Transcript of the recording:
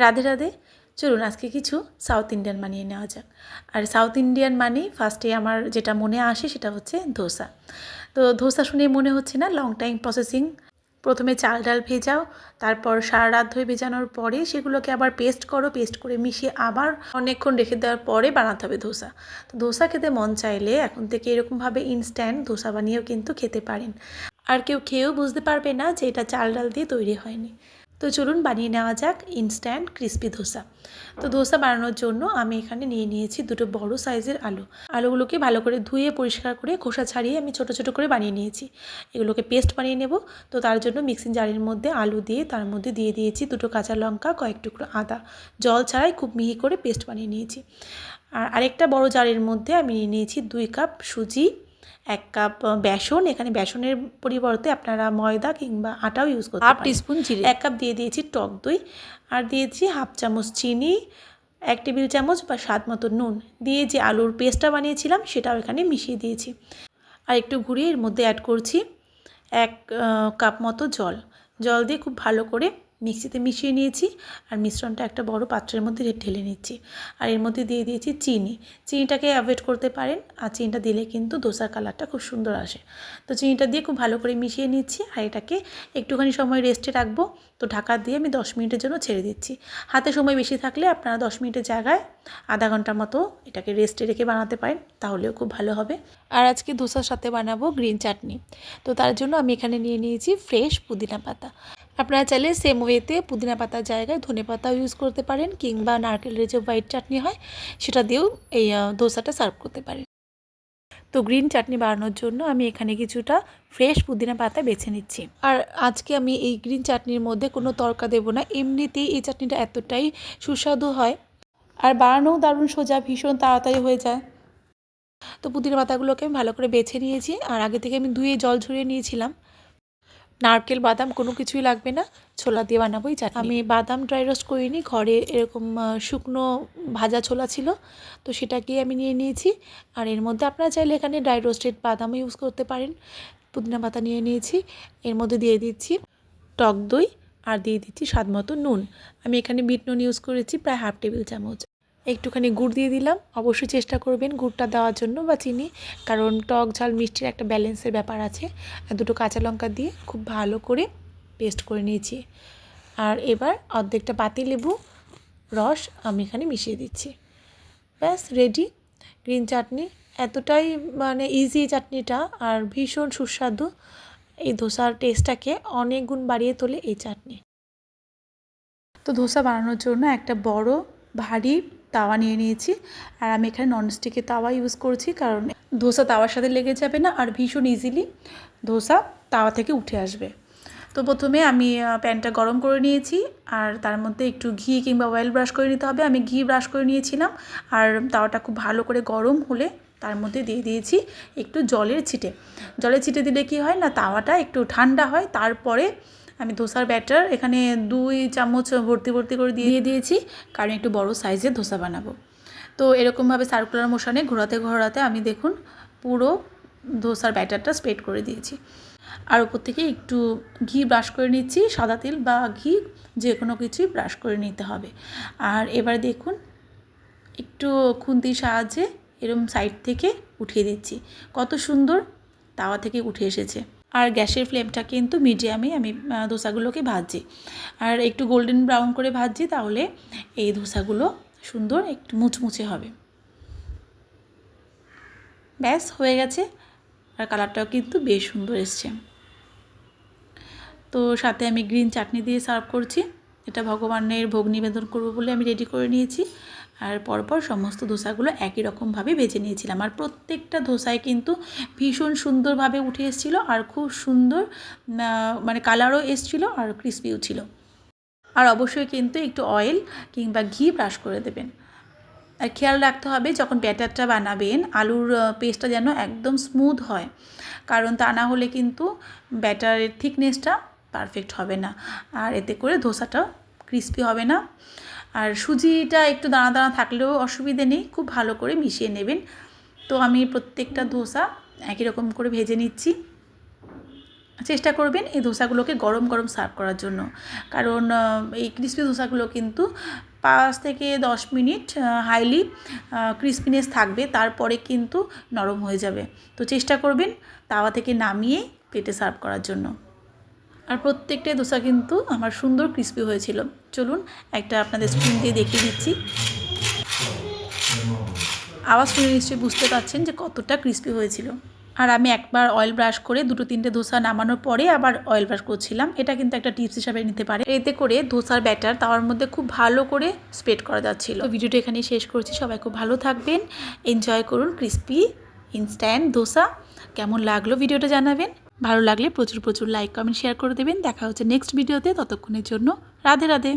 রাধে রাধে। চলুন আজকে কিছু সাউথ ইন্ডিয়ান বানিয়ে নেওয়া যাক। আর সাউথ ইন্ডিয়ান মানেই ফার্স্টে আমার যেটা মনে আসে সেটা হচ্ছে ধোসা। তো ধোসা শুনে মনে হচ্ছে না লং টাইম প্রসেসিং। প্রথমে চাল ডাল ভেজাও, তারপর সারা রাত ধরে ভেজানোর পরে সেগুলোকে আবার পেস্ট করো, পেস্ট করে মিশিয়ে আবার অনেকক্ষণ রেখে দেওয়ার পরে বানাতে হবে ধোসা। তো ধোসা খেতে মন চাইলে এখন থেকে এরকমভাবে ইনস্ট্যান্ট ধোসা বানিয়েও কিন্তু খেতে পারেন। আর কেউ খেয়েও বুঝতে পারবে না যে এটা চাল ডাল দিয়ে তৈরি হয়নি। তো চলুন বানিয়ে নেওয়া যাক ইনস্ট্যান্ট ক্রিস্পি ধোসা। তো ধোসা বানানোর জন্য আমি এখানে নিয়ে নিয়েছি দুটো বড় সাইজের আলু। আলুগুলোকে ভালো করে ধুয়ে পরিষ্কার করে খোসা ছাড়িয়ে আমি ছোটো ছোটো করে বানিয়ে নিয়েছি। এগুলোকে পেস্ট বানিয়ে নেব। তো তার জন্য মিক্সিং জারের মধ্যে আলু দিয়ে তার মধ্যে দিয়ে দিয়েছি দুটো কাঁচা লঙ্কা, কয়েক টুকরো আদা, জল ছাড়াই খুব মিহি করে পেস্ট বানিয়ে নিয়েছি। আর আরেকটা বড় জারের মধ্যে আমি নিয়ে নিয়েছি 2 কাপ সুজি, 1 কাপ বেসন। এখানে বেসনের পরিবর্তে আপনারা ময়দা কিংবা আটাও ইউজ করতে পারেন। 1/2 টিস্পুন জিরে, 1 কাপ দিয়ে দিয়েছি টক দই, আর দিয়েছি 1/2 চামচ চিনি, 1 টেবিল চামচ বা স্বাদ মতো নুন দিয়ে যে আলুর পেস্টটা বানিয়েছিলাম সেটাও এখানে মিশিয়ে দিয়েছি। আর একটু ঘুরিয়ে এর মধ্যে অ্যাড করছি 1 কাপ মতো জল। জল দিয়ে খুব ভালো করে মিক্সিতে মিশিয়ে নিয়েছি। আর মিশ্রণটা একটা বড় পাত্রের মধ্যে ঢেলে নিচ্ছি। আর এর মধ্যে দিয়ে দিয়েছি চিনি। চিনিটাকে অ্যাভয়েড করতে পারেন, আর চিনিটা দিলে কিন্তু ধোসার কালারটা খুব সুন্দর আসে। তো চিনিটা দিয়ে খুব ভালো করে মিশিয়ে নিচ্ছি। আর এটাকে একটুখানি সময় রেস্টে রাখবো। তো ঢাকা দিয়ে আমি 10 মিনিটের জন্য ছেড়ে দিচ্ছি। হাতে সময় বেশি থাকলে আপনারা 10 মিনিটের জায়গায় আধা ঘন্টার মতো এটাকে রেস্টে রেখে বানাতে পারেন, তাহলেও খুব ভালো হবে। আর আজকে ধোসার সাথে বানাবো গ্রিন চাটনি। তো তার জন্য আমি এখানে নিয়ে নিয়েছি ফ্রেশ পুদিনা পাতা। আপনারা চাইলে সেম ওয়েতে পুদিনা পাতার জায়গায় ধনে পাতাও ইউজ করতে পারেন, কিংবা নারকেলের যে হোয়াইট চাটনি হয় সেটা দিয়েও এই ধোসাটা সার্ভ করতে পারেন। তো গ্রিন চাটনি বানানোর জন্য আমি এখানে কিছুটা ফ্রেশ পুদিনা পাতা বেছে নিচ্ছি। আর আজকে আমি এই গ্রিন চাটনির মধ্যে কোনো তড়কা দেবো না, এমনিতেই এই চাটনিটা এতটাই সুস্বাদু হয় আর বানানোও দারুণ সোজা, ভীষণ তাড়াতাড়ি হয়ে যায়। তো পুদিনা পাতাগুলোকে আমি ভালো করে বেছে নিয়েছি। আর আগে থেকে আমি ধুয়ে জল ঝরিয়ে নিয়েছিলাম। নারকেল বাদাম কোনো কিছুই লাগবে না, ছোলা দিয়ে বানাবো এই চাটনি। আমি বাদাম ড্রাই রোস্ট করিনি, ঘরে এরকম শুকনো ভাজা ছোলা ছিল, তো সেটাকে আমি নিয়ে নিয়েছি। আর এর মধ্যে আপনারা চাইলে এখানে ড্রাই রোস্টেড বাদামও ইউজ করতে পারেন। পুদিনা পাতা নিয়ে নিয়েছি, এর মধ্যে দিয়ে দিচ্ছি টক দই, আর দিয়ে দিচ্ছি স্বাদ মতো নুন। আমি এখানে বিট নুন ইউজ করেছি প্রায় 1/2 টেবিল চামচ। একটুখানি গুড় দিয়ে দিলাম। অবশ্যই চেষ্টা করবেন গুড়টা দেওয়ার জন্য বা চিনি, কারণ টক ঝাল মিষ্টির একটা ব্যালেন্সের ব্যাপার আছে। আর দুটো কাঁচা লঙ্কা দিয়ে খুব ভালো করে পেস্ট করে নিয়েছি। আর এবার অর্ধেকটা পাতিলেবু রস আমি এখানে মিশিয়ে দিচ্ছি। ব্যাস রেডি গ্রিন চাটনি। এতটাই মানে ইজি চাটনিটা, আর ভীষণ সুস্বাদু। এই ধোসার টেস্টটাকে অনেক গুণ বাড়িয়ে তোলে এই চাটনি। তো ধোসা বানানোর জন্য একটা বড় ভারী তাওয়া নিয়ে নিয়েছি। আর আমি এখানে ননস্টিকের তাওয়া ইউজ করছি, কারণ ধোসা তাওয়ার সাথে লেগে যাবে না, আর ভীষণ ইজিলি ধোসা তাওয়া থেকে উঠে আসবে। তো প্রথমে আমি প্যানটা গরম করে নিয়েছি, আর তার মধ্যে একটু ঘি কিংবা অয়েল ব্রাশ করে নিতে হবে। আমি ঘি ব্রাশ করে নিয়েছিলাম। আর তাওয়াটা খুব ভালো করে গরম হলে তার মধ্যে দিয়ে দিয়েছি একটু জলের ছিটে। জলের ছিটে দিলে কি হয় না, তাওয়াটা একটু ঠান্ডা হয়। তারপরে আমি ধোসার ব্যাটার এখানে 2 চামচ ভর্তি ভর্তি করে দিয়ে দিয়েছি, কারণ একটু বড় সাইজের ধোসা বানাবো। তো এরকমভাবে সার্কুলার মোশনে ঘোরাতে ঘোরাতে আমি দেখুন পুরো ধোসার ব্যাটারটা স্প্রেড করে দিয়েছি। আর উপর থেকে একটু ঘি ব্রাশ করে নিচ্ছি, সাদা তেল বা ঘি যে কোনো কিছুই ব্রাশ করে নিতে হবে। আর এবার দেখুন একটু খুন্তির সাহায্যে এরকম সাইড থেকে উঠিয়ে দিচ্ছি, কত সুন্দর তাওয়া থেকে উঠে এসেছে। আর গ্যাসের ফ্লেমটা কিন্তু মিডিয়ামে আমি ধোসাগুলোকে ভাজছি। আর একটু গোল্ডেন ব্রাউন করে ভাজছি, তাহলে এই ধোসাগুলো সুন্দর একটু মুচমুচে হবে। ব্যাস হয়ে গেছে। আর কালারটাও কিন্তু বেশ সুন্দর এসছে। তো সাথে আমি গ্রিন চাটনি দিয়ে সার্ভ করছি। এটা ভগবানের ভোগ নিবেদন করবো বলে আমি রেডি করে নিয়েছি। আর পরপর সমস্ত ধোসাগুলো একই রকমভাবে ভেজে নিয়েছিলাম। আর প্রত্যেকটা ধোসায় কিন্তু ভীষণ সুন্দরভাবে উঠে এসেছিলো, আর খুব সুন্দর মানে কালারও এসেছিলো, আর ক্রিস্পিও ছিল। আর অবশ্যই কিন্তু একটু অয়েল কিংবা ঘি ব্রাশ করে দেবেন। আর খেয়াল রাখতে হবে যখন ব্যাটারটা বানাবেন আলুর পেস্টটা যেন একদম স্মুথ হয়, কারণ তা না হলে কিন্তু ব্যাটারের থিকনেসটা পারফেক্ট হবে না, আর এতে করে ধোসাটাও ক্রিস্পি হবে না। আর সুজিটা একটু দানা দানা থাকলেও অসুবিধে নেই, খুব ভালো করে মিশিয়ে নেবেন। তো আমি প্রত্যেকটা ধোসা একই রকম করে ভেজে নিচ্ছি। চেষ্টা করবেন এই ধোসাগুলোকে গরম গরম সার্ভ করার জন্য, কারণ এই ক্রিস্পি ধোসাগুলো কিন্তু 5 থেকে 10 মিনিট হাইলি ক্রিস্পিনেস থাকবে, তারপরে কিন্তু নরম হয়ে যাবে। তো চেষ্টা করবেন তাওয়া থেকে নামিয়ে প্লেটে সার্ভ করার জন্য। আর প্রত্যেকটাই ধোসা কিন্তু আমার সুন্দর ক্রিস্পি হয়েছিল। চলুন একটা আপনাদের স্পুন দিয়ে দেখিয়ে দিচ্ছি। আওয়াজ শুনে নিশ্চয়ই বুঝতে পারছেন যে কতটা ক্রিস্পি হয়েছিল। আর আমি একবার অয়েল ব্রাশ করে 2-3টে ধোসা নামানোর পরে আবার অয়েল ব্রাশ করছিলাম। এটা কিন্তু একটা টিপস হিসাবে নিতে পারে। এতে করে ধোসার ব্যাটার তাওয়ার মধ্যে খুব ভালো করে স্প্রেড করা যাচ্ছিল। তো ভিডিওটা এখানেই শেষ করছি। সবাই খুব ভালো থাকবেন, এনজয় করুন ক্রিস্পি ইনস্ট্যান্ট ধোসা। কেমন লাগলো ভিডিওটা জানাবেন। ভালো লাগলে প্রচুর লাইক কমেন্ট শেয়ার করে দেবেন। দেখা হচ্ছে নেক্সট ভিডিওতে। ততক্ষণের জন্য রাধে রাধে।